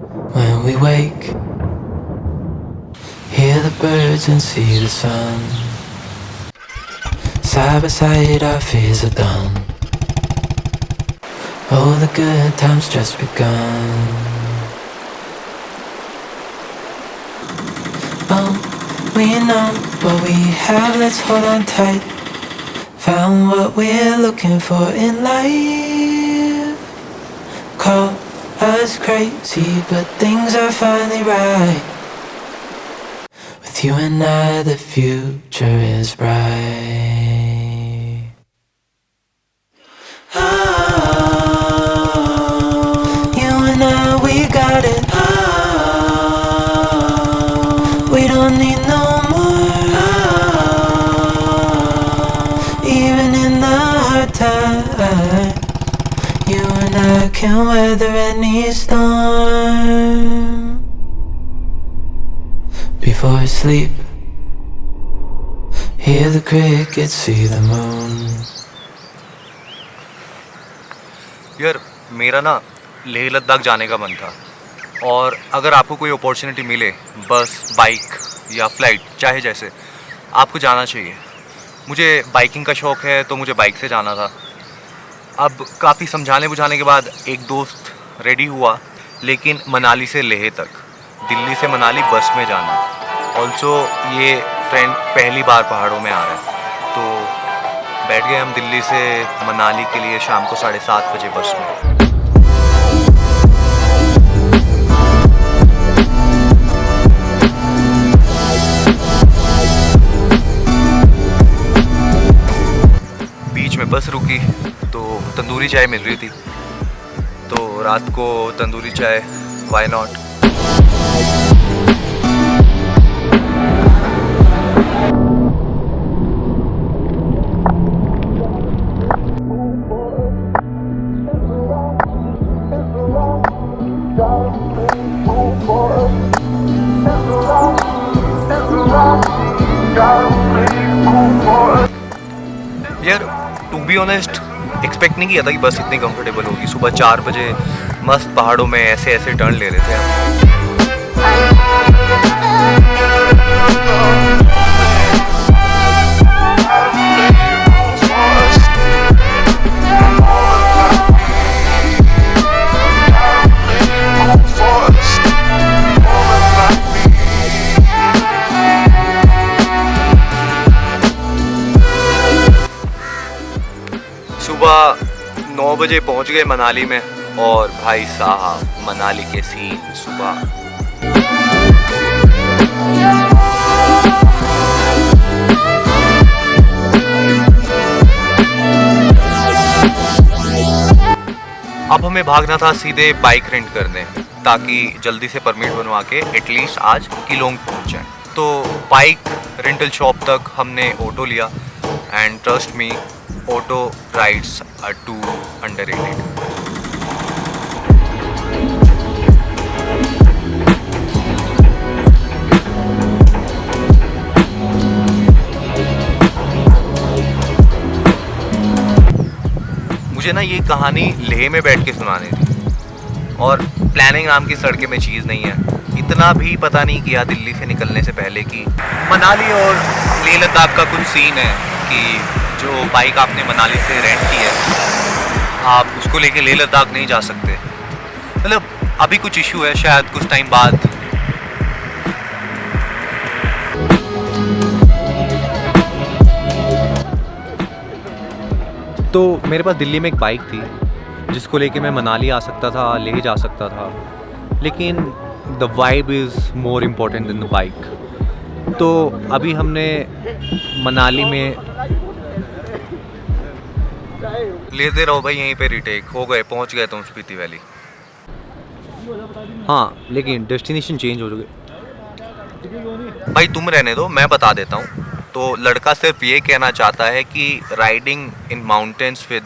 When we wake, hear the birds and see the sun. Side by side our fears are done. Oh, the good times just begun. We know what we have, let's hold on tight. Found what we're looking for in life. Call us crazy, but things are finally right. With you and I, the future is bright. Oh, you and I, we got it. Oh, we don't need no more. Oh, even in the hard time, you and I can weather any storm. Before I sleep, hear the crickets, see the moon. यार मेरा ना लेह लद्दाख जाने का मन था, और अगर आपको कोई अपॉर्चुनिटी मिले, बस, बाइक या फ्लाइट, चाहे जैसे, आपको जाना चाहिए। मुझे बाइकिंग का शौक़ है तो मुझे बाइक से जाना था। अब काफ़ी समझाने बुझाने के बाद एक दोस्त रेडी हुआ, लेकिन मनाली से लेह तक, दिल्ली से मनाली बस में जाना। ऑल्सो ये फ्रेंड पहली बार पहाड़ों में आ रहा है, तो बैठ गए हम दिल्ली से मनाली के लिए शाम को 7:30 बजे बस में। बीच में बस रुकी तो तंदूरी चाय मिल रही थी, तो रात को तंदूरी चाय, व्हाई नॉट। यार टू बी ऑनेस्ट, एक्सपेक्ट नहीं किया था कि बस इतनी कंफर्टेबल होगी। सुबह 4 बजे मस्त पहाड़ों में ऐसे ऐसे टर्न ले रहे थे हम। सुबह 9 बजे पहुंच गए मनाली में, और भाई साहब मनाली के सीन सुबह। अब हमें भागना था सीधे बाइक रेंट करने, ताकि जल्दी से परमिट बनवा के एटलीस्ट आज किलोंग पहुंच जाए। तो बाइक रेंटल शॉप तक हमने ऑटो लिया, and trust me, auto rides are too underrated. मुझे ना ये कहानी लेह में बैठ के सुनानी थी, और प्लानिंग नाम की सड़के में चीज़ नहीं है। इतना भी पता नहीं किया दिल्ली से निकलने से पहले कि मनाली और लेह लद्दाख का कुछ सीन है, कि जो बाइक आपने मनाली से रेंट की है, आप उसको लेके लेह लद्दाख नहीं जा सकते। मतलब अभी कुछ इशू है, शायद कुछ टाइम बाद। तो मेरे पास दिल्ली में एक बाइक थी, जिसको लेके मैं मनाली आ सकता था, लेह जा सकता था, लेकिन the vibe is more important then the bike. तो अभी हमने मनाली में लेते रहो भाई, यहीं पे रिटेक हो गए, पहुंच गए तुम स्पीति वैली। हाँ, लेकिन डेस्टिनेशन चेंज हो गई भाई। तुम रहने दो, मैं बता देता हूँ। तो लड़का सिर्फ ये कहना चाहता है कि riding in mountains with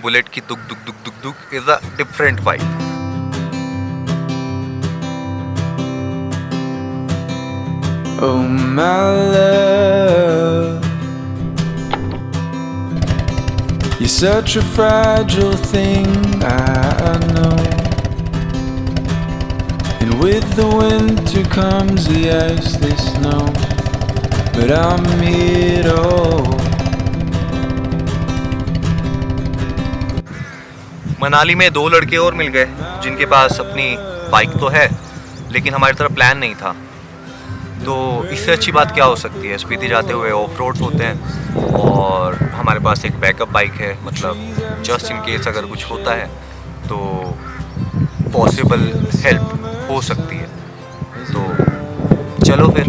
bullet की दुक दुक दुक दुक दुक is a different vibe. Oh my love, you're such a fragile thing, I know. And with the winter comes the ice, the snow, but I'm here to hold. Manali में 2 लड़के और मिल गए जिनके पास अपनी बाइक तो है लेकिन हमारी तरफ प्लान नहीं था। तो इससे अच्छी बात क्या हो सकती है, स्पीति जाते हुए ऑफ रोड्स होते हैं और हमारे पास एक बैकअप बाइक है, मतलब जस्ट इन केस अगर कुछ होता है तो पॉसिबल हेल्प हो सकती है। तो चलो फिर।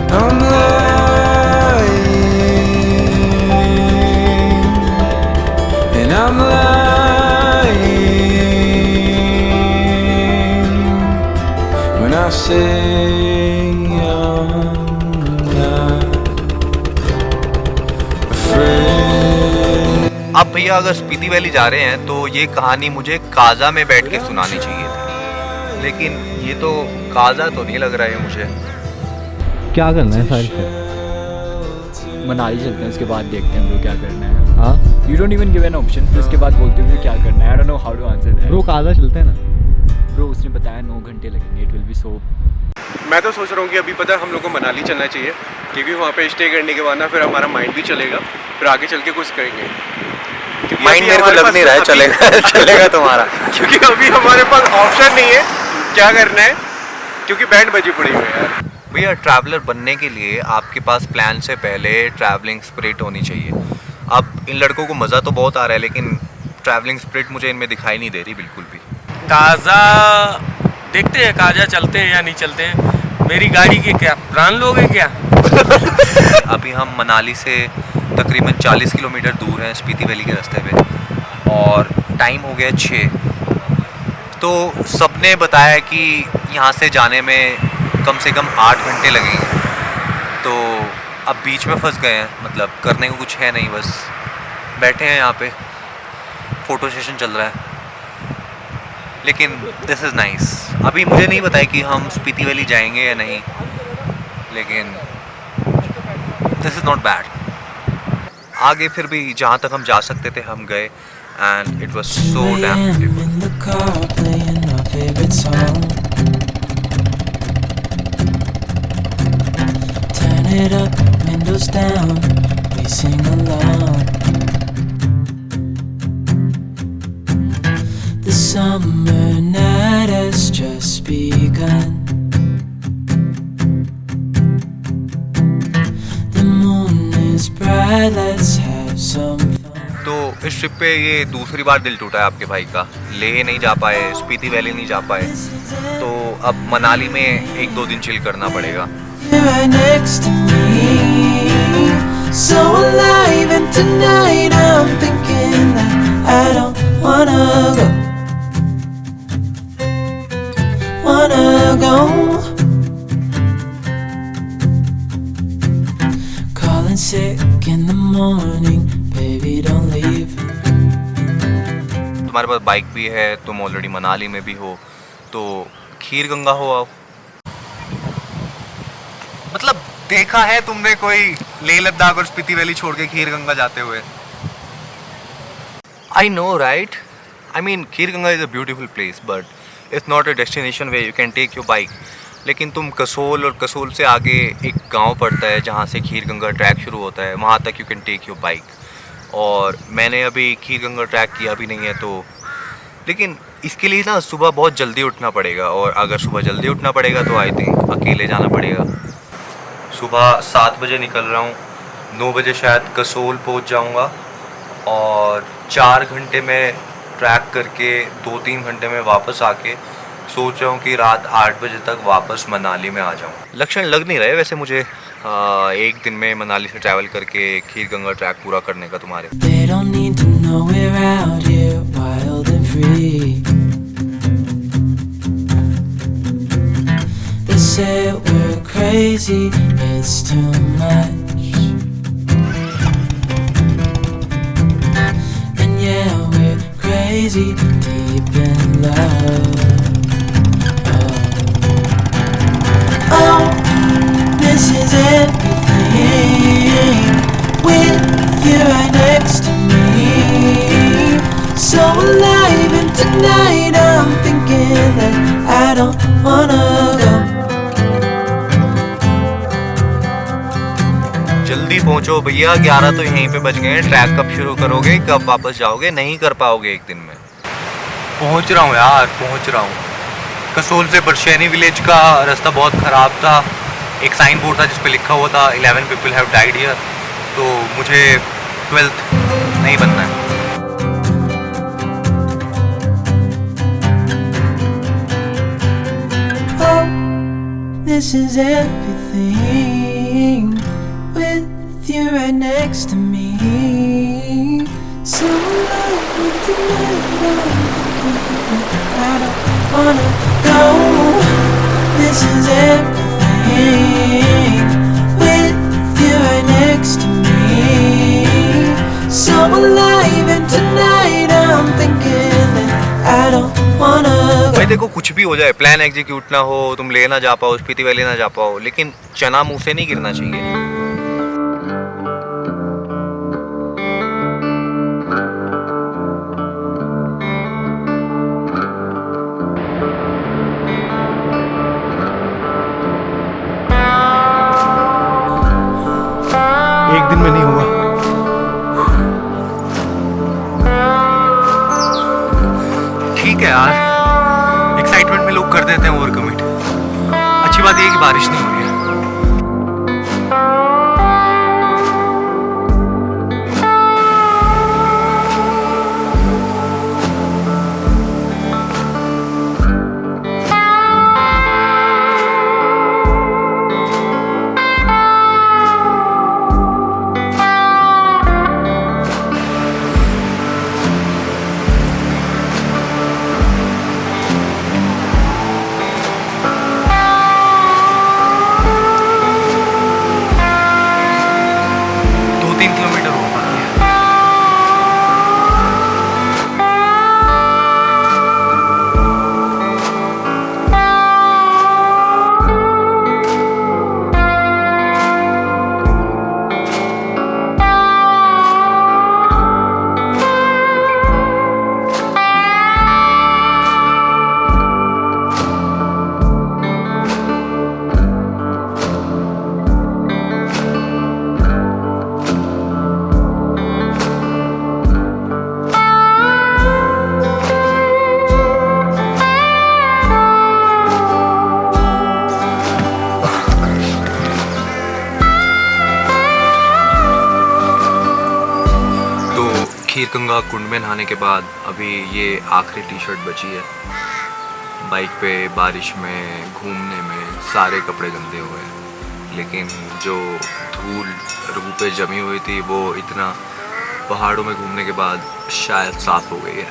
I'm lying, and I'm lying when I say I'm not afraid. अब भैया अगर स्पीति वैली जा रहे हैं तो ये कहानी मुझे काजा में बैठ के सुनानी चाहिए थी, लेकिन ये तो काजा तो नहीं लग रहा है मुझे। क्या करना है साहिल फिर? मनाली चलते हैं, उसके बाद देखते हैं ब्रो क्या करना है। हाँ you don't even give an option, फिर उसके बाद बोलते हो क्या करना है। I don't know how to answer that. Bro Kaza चलते हैं ना ब्रो उसने बताया 9 घंटे लगेंगे, इट विल बी सो। मैं तो सोच रहा हूँ कि अभी पता है हम लोग को मनाली चलना चाहिए, क्योंकि वहाँ पे स्टे करने के बाद ना फिर हमारा माइंड भी चलेगा, फिर आगे चल के कुछ करेंगे। क्योंकि माइंड अभी मेरे को हमारे लग पास नहीं रहा है अभी- चलेगा चलेगा तुम्हारा। क्योंकि अभी हमारे पास ऑप्शन नहीं है क्या करना है, क्योंकि बैंड बजी पड़ी हुई है यार। भैया ट्रैवलर बनने के लिए आपके पास प्लान से पहले ट्रैवलिंग स्पिरिट होनी चाहिए। अब इन लड़कों को मज़ा तो बहुत आ रहा है लेकिन ट्रैवलिंग स्पिरिट मुझे इनमें दिखाई नहीं दे रही बिल्कुल भी। काजा देखते हैं, काजा चलते हैं या नहीं चलते हैं। मेरी गाड़ी के क्या प्राण लोगे क्या? अभी हम मनाली से तकरीबन 40 किलोमीटर दूर हैं स्पीति वैली के रास्ते पे और टाइम हो गया 6। तो सबने बताया कि यहाँ से जाने में कम से कम 8 घंटे लगेंगे। तो अब बीच में फंस गए हैं, मतलब करने को कुछ है नहीं, बस बैठे हैं यहाँ पे, फ़ोटो सेशन चल रहा है। लेकिन दिस इज़ नाइस। अभी मुझे नहीं पता है कि हम स्पीति वैली जाएंगे या नहीं, लेकिन दिस इज़ नॉट बैड। आगे फिर भी जहाँ तक हम जा सकते थे हम गए and it was so damn beautiful. in the car playing my favorite song. Turn it up, windows down, we sing along. The summer night has just begun. The moon is bright, let's have some fun. तो इस trip पे ये दूसरी बार दिल टूटा है आपके भाई का। लेह नहीं जा पाए, स्पीति वैली नहीं जा पाए, तो अब मनाली में 1-2 दिन चिल करना पड़ेगा। You're right next to me, so alive, and tonight I'm thinking that I don't wanna go. Calling sick in the morning, baby don't leave. तुम्हारे पास बाइक भी है, तुम ऑलरेडी मनाली में भी हो, तो खीर गंगा हो आओ। मतलब देखा है तुमने कोई लेह लद्दाख और स्पीति वैली छोड़ के खीर गंगा जाते हुए? I know right, I mean Kheer Ganga is a beautiful place but it's not a destination way you can take your bike. लेकिन तुम कसोल और कसोल से आगे एक गांव पड़ता है जहाँ से खीर गंगा ट्रैक शुरू होता है, वहाँ तक you can take your bike. और मैंने अभी खीर गंगा ट्रैक किया भी नहीं है, तो लेकिन इसके लिए ना सुबह बहुत जल्दी उठना पड़ेगा, और अगर सुबह जल्दी उठना पड़ेगा तो आई थिंक अकेले जाना पड़ेगा। सुबह 7 बजे निकल रहा हूँ, 9 बजे शायद कसोल पहुँच जाऊँगा और 4 घंटे में ट्रैक करके 2-3 घंटे में वापस आके सोच रहा हूँ कि रात 8 बजे तक वापस मनाली में आ जाऊँ। लक्षण लग नहीं रहे वैसे मुझे एक दिन में मनाली से ट्रैवल करके खीर गंगा ट्रैक पूरा करने का तुम्हारे। They don't need to know we're out here wild and free. They say we're crazy, it's too much. And yeah, we're crazy, deep in love. Oh, this is everything. With you right next to me, भैया 11 तो यहीं पे बज गए हैं, track कब शुरू करोगे, कब वापस जाओगे? नहीं कर पाओगे एक दिन में। पहुंच रहा हूँ यार, पहुंच रहा हूँ। कसोल से बरशैनी विलेज का रास्ता बहुत ख़राब था। एक साइन बोर्ड था जिस पे लिखा हुआ था 11 पीपल हैव डाइड हियर, तो मुझे 12th नहीं बनना है। This is everything with you right next to me. So alive tonight, I don't wanna go. This is everything with you right next to me. So alive and tonight I'm thinking that I don't wanna go. भाई देखो, कुछ भी हो जाए, plan execute ना हो, तुम ले ना जा पाओ, स्पीति वैली ना जा पाओ, लेकिन चना मुंह से नहीं गिरना चाहिए। एक दिन में नहीं होगा। ठीक है यार, एक्साइटमेंट में लोग कर देते हैं ओवर कमिट। अच्छी बात ये है कि बारिश नहीं हो रही है। खीरगंगा कुंड में नहाने के बाद अभी ये आखिरी टी शर्ट बची है। बाइक पे बारिश में घूमने में सारे कपड़े गंदे हुए हैं, लेकिन जो धूल रूह पे जमी हुई थी वो इतना पहाड़ों में घूमने के बाद शायद साफ हो गई है।